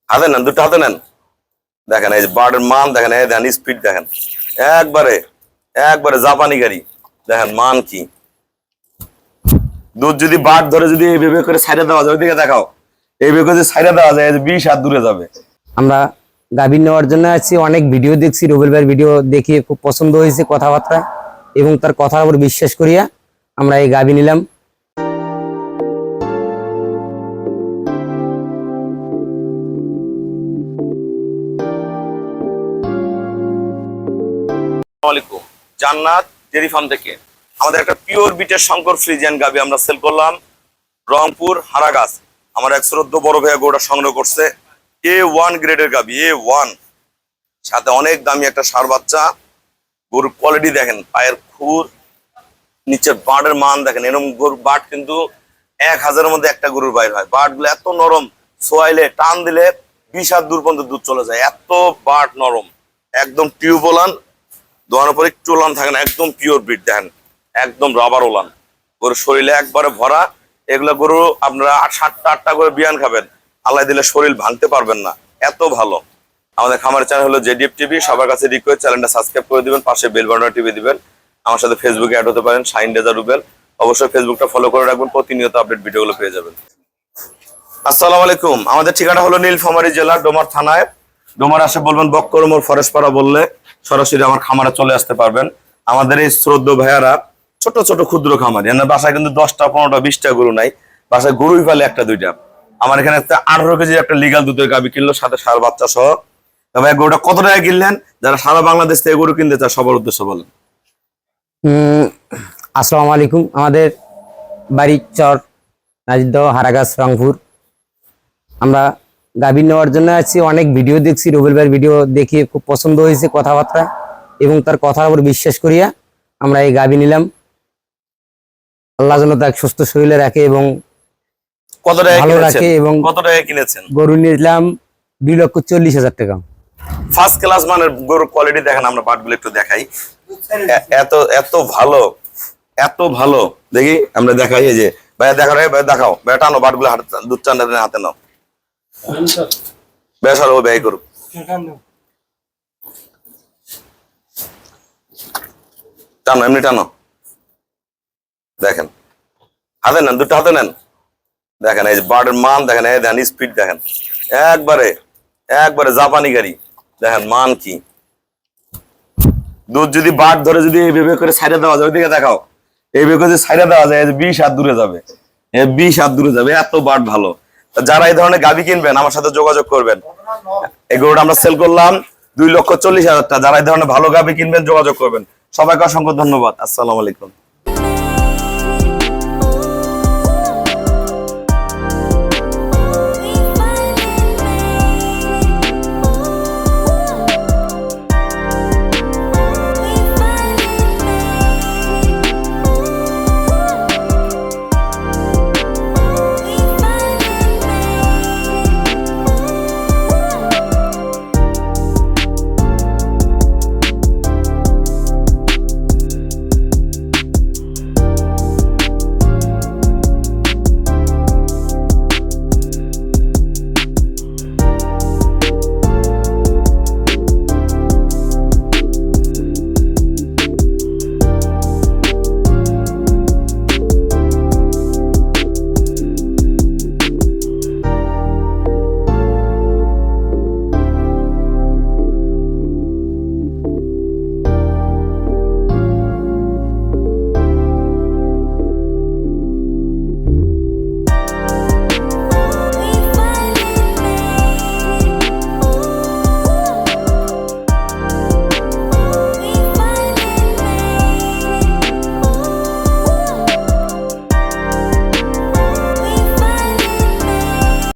হাতে নেন, দুটো হাতে নেন। দেখেন এই যে বার্ডের মান দেখেন, এই দেখেন স্পিড দেখেন, একবারে একবারে জাপানি গাড়ি। দেখেন মান কি, দুধ যদি বাট ধরে যদি এইভাবে করে সাইডে দেওয়া যায়, ওইদিকে দেখাও, এইভাবে করে সাইডে দেওয়া যায় 20 হাত দূরে যাবে। আমরা গাভী নেওয়ার জন্য আছি, অনেক ভিডিও দেখছি, রুবেল ভাইয়ের ভিডিও দেখে খুব পছন্দ হয়েছে কথাবার্তা এবং তার কথার উপর বিশ্বাস করিয়া আমরা এই গাভী নিলাম। আসসালামু আলাইকুম, জান্নাত ডেয়ারি ফার্ম থেকে আমাদের একটা পিওর বিটের শঙ্কর ফ্রিজিয়ান গাভী আমরা সেল করলাম রংপুর হারাগাছ। আমার এক শ্রদ্ধ বড় ভাইয়া গরুটা সংগ্রহ করছে, A1 গ্রেডের গাভী, A1, সাথে অনেক দামি একটা ষাঁড় বাচ্চা। গরুর কোয়ালিটি দেখেন, পায়ের খুর, নিচের বাটের মান দেখেন, এরকম গরুর বাট কিন্তু 1000-এর মধ্যে একটা গরুর বাইর হয়। বাট গুলো এত নরম, সোয়াইলে টান দিলে 20 হাত দূর পর্যন্ত দুধ চলে যায়, এত বাট নরম, একদম টিউবওলান, দোয়ানোর পরে একটু ওলান থাকে না, একদম পিওর ব্রিড। দেখেন একদম রাবার ওলান, গরুর শরীরে একবারে ভরা। এগুলো গরু আপনারা 7টা-8টা করে বিয়ান খাবেন, আল্লাহ দিলে শরীর ভাঙতে পারবেন না, এত ভালো। আমাদের খামারের চ্যানেল হলো জেডিএফ টিভি, সবার কাছে রিকোয়েস্ট চ্যানেলটা সাবস্ক্রাইব করে দিবেন, পাশে বেল বাটনটা টিপে দিবেন। আমার সাথে ফেসবুকে অ্যাড হতে পারেন, শাহিন রেজা রুবেল, অবশ্যই ফেসবুকটা ফলো করে রাখবেন, প্রতিনিয়ত আপডেট ভিডিওগুলো পেয়ে যাবেন। আসসালামু আলাইকুম, আমাদের ঠিকানা হলো নীলফামারী জেলা ডোমার থানায়। ডোমার আসে বলবেন বক্করমোর ফরেস্টপাড়া বললে সরাসরি আমার খামারে চলে আসতে পারবেন। আমাদের এই শ্রদ্ধ ভাইয়ারা ছোট ছোট ক্ষুদ্র খামারি, এনার বাসায় কিন্তু 10টা 15টা 20টা গরু নাই, বাসায় গরুই পালে 1-2টা। আমার এখানে 18 কেজির একটা লিগাল দুধের গাভী কিনলো, সাথে ষাঁড় বাচ্চা সহ। তবে গরুটা কত টাকা কিনলেন, যারা সারা বাংলাদেশ থেকে গরু কিনতে চায় সবার উদ্দেশ্য বলেন। আসসালামু আলাইকুম, আমাদের বাড়ি চর নাজিরদহ হারাগাছ রংপুর। আমরা গাভী নেওয়ার জন্য আছি, অনেক ভিডিও দেখছি, রুবেল ভাইয়ের ভিডিও দেখে খুব পছন্দ হয়েছে কথাবার্তা এবং তার কথার উপর বিশ্বাস করিয়া আমরা এই গাভী নিলাম। আল্লাহ যেন তাকে সুস্থ শরীরে রাখে এবং কত টাকা ভালো রাখে। এবং কত টাকা কিনেছেন? গরু নিলাম 2,40,000 টাকা। ফার্স্ট ক্লাস মানের গরুর কোয়ালিটি দেখেন, আমরা বাটগুলো একটু দেখাই, এত এত ভালো, এত ভালো। দেখি আমরা দেখাই, এই যে ভাইয়া দেখাও, ভাই দেখাও, ভাইয়া টানো বাটগুলো, দুধ চান হাতে নাও, বেশ ভালো ব্যয় করুক। টানো, এমনি টানো, দেখেন হাতে নেন, দুটো হাতে নেন। দেখেন এই যে বার্ডের মান দেখেন, এই দেখেন স্পিড দেখেন, একবারে একবারে জাপানি গাড়ি। দেখেন মান কি, দুধ যদি বাট ধরে যদি এইভাবে করে সাইডে দেওয়া যায়, ওইদিকে দেখাও, এইভাবে করে সাইডে দেওয়া যায় 20 হাত দূরে যাবে, 20 হাত দূরে যাবে, এত বাট ভালো। যারা এই ধরনের গাভী কিনবেন আমার সাথে যোগাযোগ করবেন। এই গরুটা আমরা সেল করলাম 2,40,000 টাকা। যারা এই ধরনের ভালো গাভী কিনবেন যোগাযোগ করবেন। সবাইকে অসংখ্য ধন্যবাদ। আসসালামু আলাইকুম।